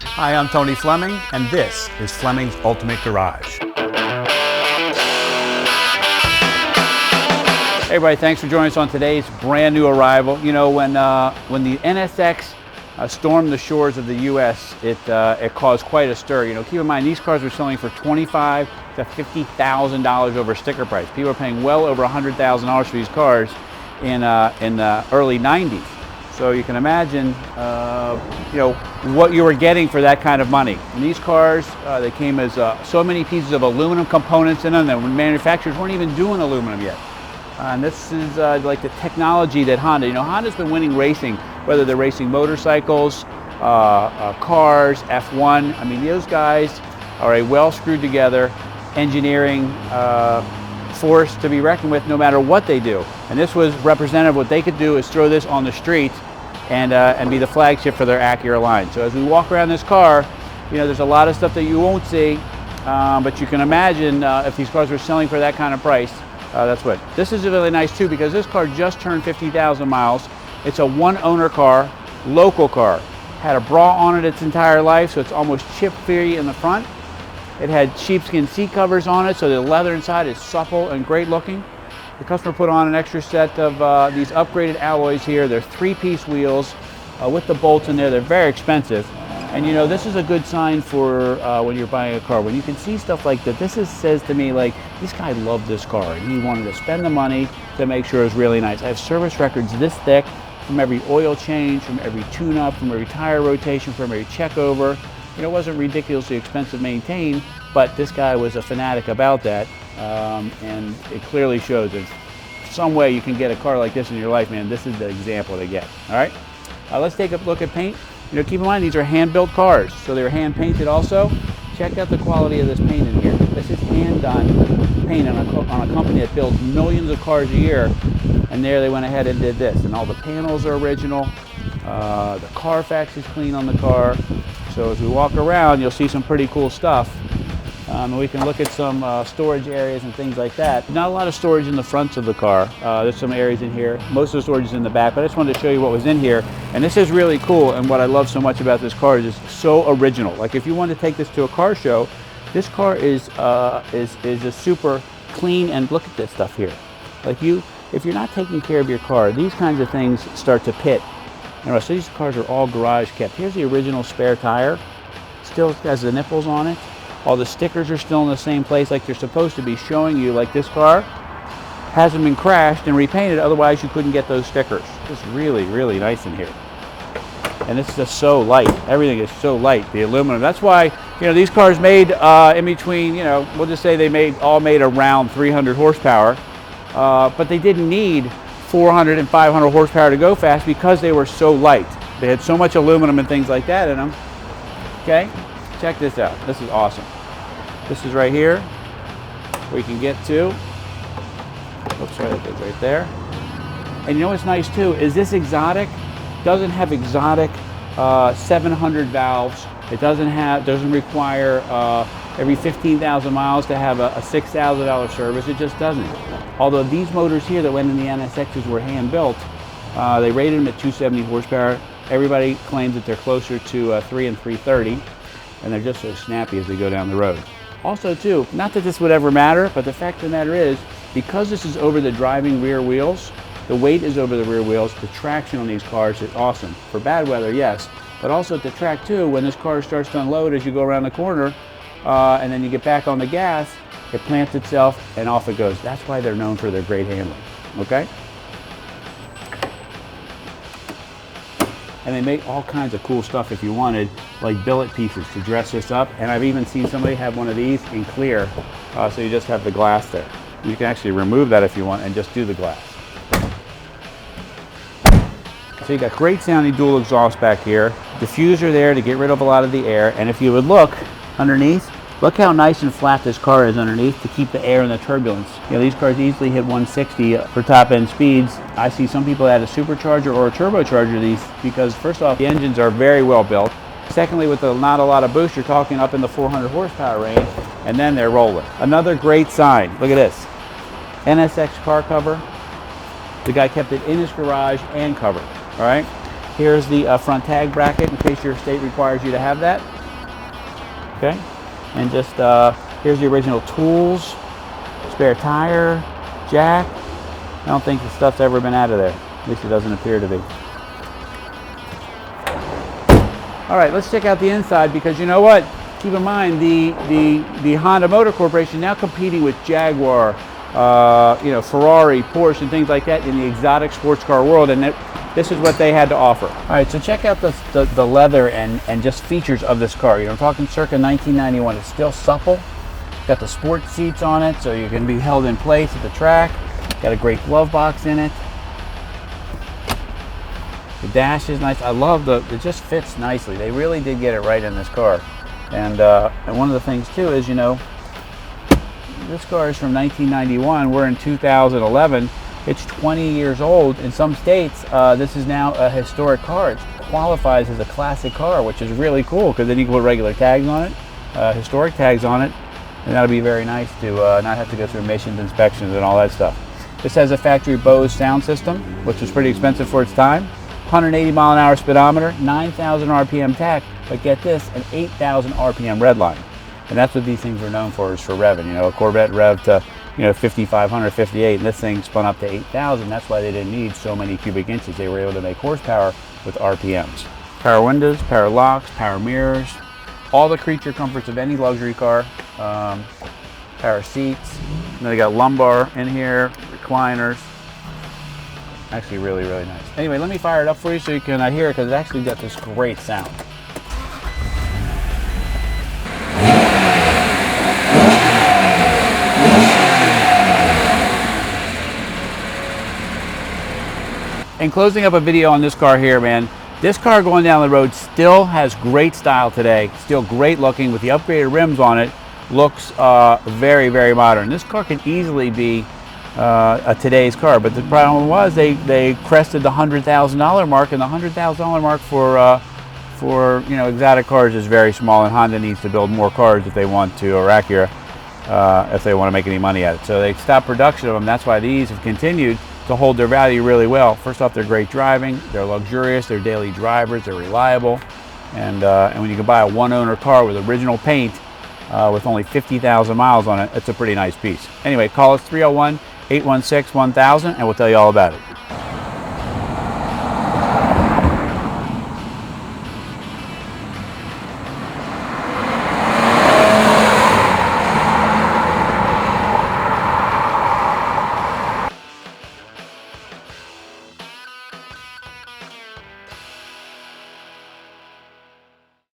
Hi, I'm Tony Fleming, and this is Fleming's Ultimate Garage. Hey everybody, thanks for joining us on today's brand new arrival. You know, when the NSX stormed the shores of the U.S., it caused quite a stir. You know, keep in mind, these cars were selling for $25,000 to $50,000 over sticker price. People are paying well over $100,000 for these cars in the early 90s. So you can imagine, you know, what you were getting for that kind of money. And these cars, they came as so many pieces of aluminum components in them that when manufacturers weren't even doing aluminum yet. And this is like the technology that Honda, you know, Honda's been winning racing, whether they're racing motorcycles, cars, F1. I mean, those guys are a well screwed together engineering force to be reckoned with no matter what they do. And this was representative. What they could do is throw this on the street and be the flagship for their Acura line. So as we walk around this car, you know, there's a lot of stuff that you won't see, but you can imagine if these cars were selling for that kind of price. That's what. This is really nice too, because this car just turned 50,000 miles. It's a one-owner car, local car. Had a bra on it its entire life, so it's almost chip-free in the front. It had sheepskin seat covers on it, so the leather inside is supple and great looking. The customer put on an extra set of these upgraded alloys here. They're three-piece wheels with the bolts in there. They're very expensive. And you know, this is a good sign for when you're buying a car. When you can see stuff like that, says to me like, this guy loved this car and he wanted to spend the money to make sure it was really nice. I have service records this thick from every oil change, from every tune-up, from every tire rotation, from every check over. You know, it wasn't ridiculously expensive to maintain, but this guy was a fanatic about that. And it clearly shows that some way you can get a car like this in your life, man. This is the example to get. All right, let's take a look at paint. You know, keep in mind, these are hand-built cars, so they were hand-painted also. Check out the quality of this paint in here. This is hand-done paint on a company that builds millions of cars a year, and there they went ahead and did this. And all the panels are original. The Carfax is clean on the car. So as we walk around, you'll see some pretty cool stuff. And we can look at some storage areas and things like that. Not a lot of storage in the fronts of the car. There's some areas in here. Most of the storage is in the back, but I just wanted to show you what was in here. And this is really cool, and what I love so much about this car is it's so original. Like if you want to take this to a car show, this car is a super clean, and look at this stuff here. Like if you're not taking care of your car, these kinds of things start to pit. You know, so these cars are all garage kept. Here's the original spare tire. Still has the nipples on it. All the stickers are still in the same place like they're supposed to be, showing you like this car hasn't been crashed and repainted, otherwise you couldn't get those stickers. It's really, really nice in here. And this is just so light. Everything is so light, the aluminum. That's why, you know, these cars made in between, you know, we'll just say they all made around 300 horsepower, but they didn't need 400 and 500 horsepower to go fast because they were so light. They had so much aluminum and things like that in them. Okay? Check this out. This is awesome. This is right here where you can get to. Oops, right, it goes right there. And you know what's nice too is this exotic doesn't have exotic 700 valves. It doesn't require every 15,000 miles to have a $6,000 service. It just doesn't. Although these motors here that went in the NSXs were hand built, they rated them at 270 horsepower. Everybody claims that they're closer to 3 and 330. And they're just so snappy as they go down the road. Also too, not that this would ever matter, but the fact of the matter is, because this is over the driving rear wheels, the weight is over the rear wheels, the traction on these cars is awesome. For bad weather, yes, but also at the track too, when this car starts to unload as you go around the corner, and then you get back on the gas, it plants itself and off it goes. That's why they're known for their great handling, okay? And they make all kinds of cool stuff if you wanted, like billet pieces to dress this up. And I've even seen somebody have one of these in clear, so you just have the glass there. You can actually remove that if you want and just do the glass. So you got great sounding dual exhaust back here. Diffuser there to get rid of a lot of the air. And if you would look underneath, look how nice and flat this car is underneath to keep the air and the turbulence. You know, these cars easily hit 160 for top end speeds. I see some people add a supercharger or a turbocharger to these because first off, the engines are very well built. Secondly, with not a lot of boost, you're talking up in the 400 horsepower range, and then they're rolling. Another great sign, look at this. NSX car cover. The guy kept it in his garage and covered, all right? Here's the front tag bracket in case your state requires you to have that. Okay, and just here's the original tools, spare tire, jack. I don't think the stuff's ever been out of there. At least it doesn't appear to be. All right, let's check out the inside, because you know what? Keep in mind the Honda Motor Corporation now competing with Jaguar, you know, Ferrari, Porsche, and things like that in the exotic sports car world, and this is what they had to offer. All right, so check out the leather and just features of this car. You know, I'm talking circa 1991. It's still supple. Got the sport seats on it, so you can be held in place at the track. Got a great glove box in it. The dash is nice. I love it just fits nicely. They really did get it right in this car. And one of the things too is, you know, this car is from 1991. We're in 2011. It's 20 years old. In some states, this is now a historic car. It qualifies as a classic car, which is really cool, because then you can put regular tags on it, historic tags on it, and that'll be very nice to not have to go through emissions inspections and all that stuff. This has a factory Bose sound system, which was pretty expensive for its time. 180 mile an hour speedometer, 9,000 RPM tach, but get this, an 8,000 RPM redline. And that's what these things are known for, is for revving. You know, a Corvette revved to, you know, 5,500, 58, and this thing spun up to 8,000. That's why they didn't need so many cubic inches. They were able to make horsepower with RPMs. Power windows, power locks, power mirrors, all the creature comforts of any luxury car. Power seats. And they got lumbar in here, recliners. Actually really, really nice. Anyway, let me fire it up for you so you can hear it, because it actually got this great sound. In closing up a video on this car here, man, this car going down the road still has great style today, still great looking with the upgraded rims on it. Looks very, very modern. This car can easily be a today's car, but the problem was they crested the $100,000 mark, and the $100,000 mark for you know, exotic cars is very small, and Honda needs to build more cars if they want to, or Acura, if they want to make any money at it. So they stopped production of them. That's why these have continued to hold their value really well. First off, they're great driving, they're luxurious, they're daily drivers, they're reliable, and when you can buy a one-owner car with original paint with only 50,000 miles on it, it's a pretty nice piece. Anyway, call us 301-816-1000 and we'll tell you all about it.